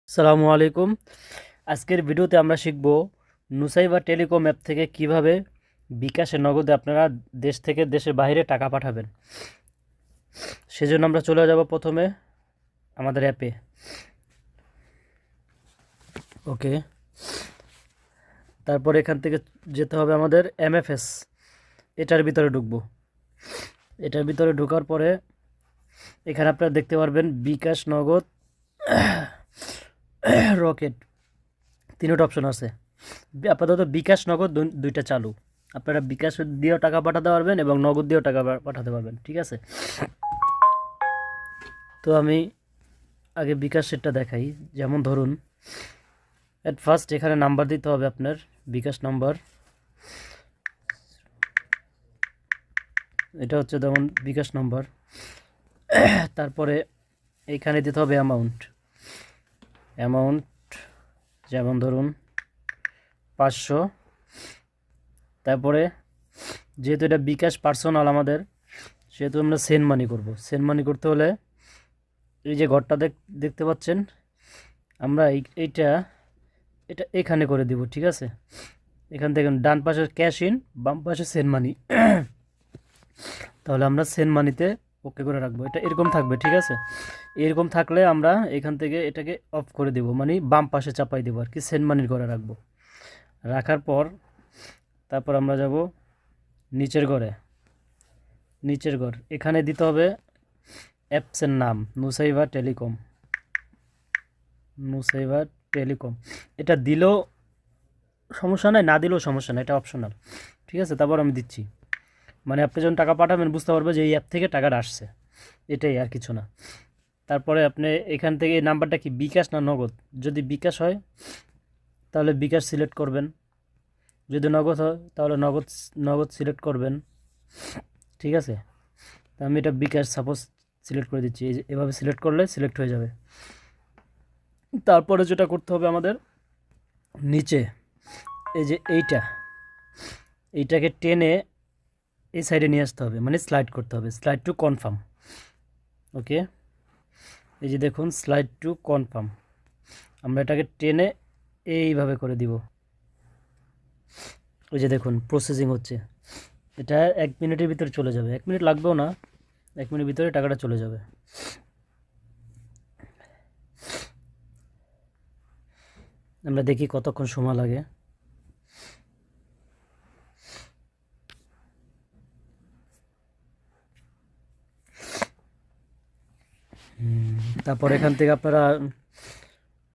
আসসালামু আলাইকুম। আজকের ভিডিওতে আমরা শিখব নুসাইবা টেলিকম অ্যাপ থেকে কিভাবে বিকাশে নগদে আপনারা দেশ থেকে দেশের বাইরে টাকা পাঠাবেন। সেজন্য আমরা চলে যাব প্রথমে আমাদের অ্যাপে। ওকে, তারপর এখান থেকে যেতে হবে আমাদের এমএফএস, এটার ভিতরে ঢুকবো। এটার ভিতরে ঢোকার পরে এখানে আপনারা দেখতে পারবেন বিকাশ, নগদ, রকেট, তিনটা অপশন আছে। আপাতত বিকাশ, নগদ দুইটা চালু। আপনারা বিকাশ দিয়েও টাকা পাঠাতে পারবেন এবং নগদ দিয়েও টাকা পাঠাতে পারবেন, ঠিক আছে। তো আমি আগে বিকাশ সেটটা দেখাই। যেমন ধরুন অ্যাট ফার্স্ট এখানে নাম্বার দিতে হবে আপনার, বিকাশ নাম্বার। এটা হচ্ছে যেমন বিকাশ নাম্বার। তারপরে এইখানে দিতে হবে অ্যামাউন্ট যেমন ধরুন 500। তারপরে যেহেতু এটা বিকাশ পার্সোনাল আমাদের, সেহেতু আমরা সেন্ড মানি করবো। সেন্ড মানি করতে হলে এই যে ঘরটা দেখতে পাচ্ছেন, আমরা এইটা এটা এখানে করে দিব, ঠিক আছে। এখান থেকে ডান পাশে ক্যাশ ইন, বাম পাশে সেন্ড মানি। তাহলে আমরা সেন্ড মানিতে ওকে করে রাখবো। এটা এরকম থাকবে, ঠিক আছে। এরকম থাকলে আমরা এখান থেকে এটাকে অফ করে দেব, মানে বাম পাশে চাপাই দেবো আর কি, সেন্ড মানির করে রাখবো। রাখার পর তারপর আমরা যাব নিচের ঘর, এখানে দিতে হবে অ্যাপসের নাম নুসাইবা টেলিকম। এটা দিলেও সমস্যা নাই, না দিলেও সমস্যা নাই, এটা অপশনাল, ঠিক আছে। তারপর আমি দিচ্ছি, মানে আপনি যখন টাকা পাঠাবেন বুঝতে পারবে যে এই অ্যাপ থেকে টাকাটা আসছে, এটাই আর কিছু না। তারপরে আপনি এখান থেকে এই নাম্বারটা কি বিকাশ না নগদ, যদি বিকাশ হয় তাহলে বিকাশ সিলেক্ট করবেন, যদি নগদ হয় তাহলে নগদ সিলেক্ট করবেন, ঠিক আছে। তো আমি এটা বিকাশ সাপোজ সিলেক্ট করে দিচ্ছি, এভাবে সিলেক্ট করলে সিলেক্ট হয়ে যাবে। তারপরে যেটা করতে হবে আমাদের, নিচে এই যে এইটাকে টেনে এই সাইডে নিয়ে আসতে হবে, মানে স্লাইড করতে হবে, স্লাইড টু কনফার্ম। ওকে, এই যে দেখুন স্লাইড টু কনফার্ম, আমরা এটাকে টেনে এইভাবে করে দিব। ওই যে দেখুন প্রসেসিং হচ্ছে, এটা 1 মিনিটের ভিতরে চলে যাবে, 1 মিনিট লাগবেও না, 1 মিনিট ভিতরে টাকাটা চলে যাবে। আমরা দেখি কতক্ষণ সময় লাগে। তারপর এখান থেকে আপনারা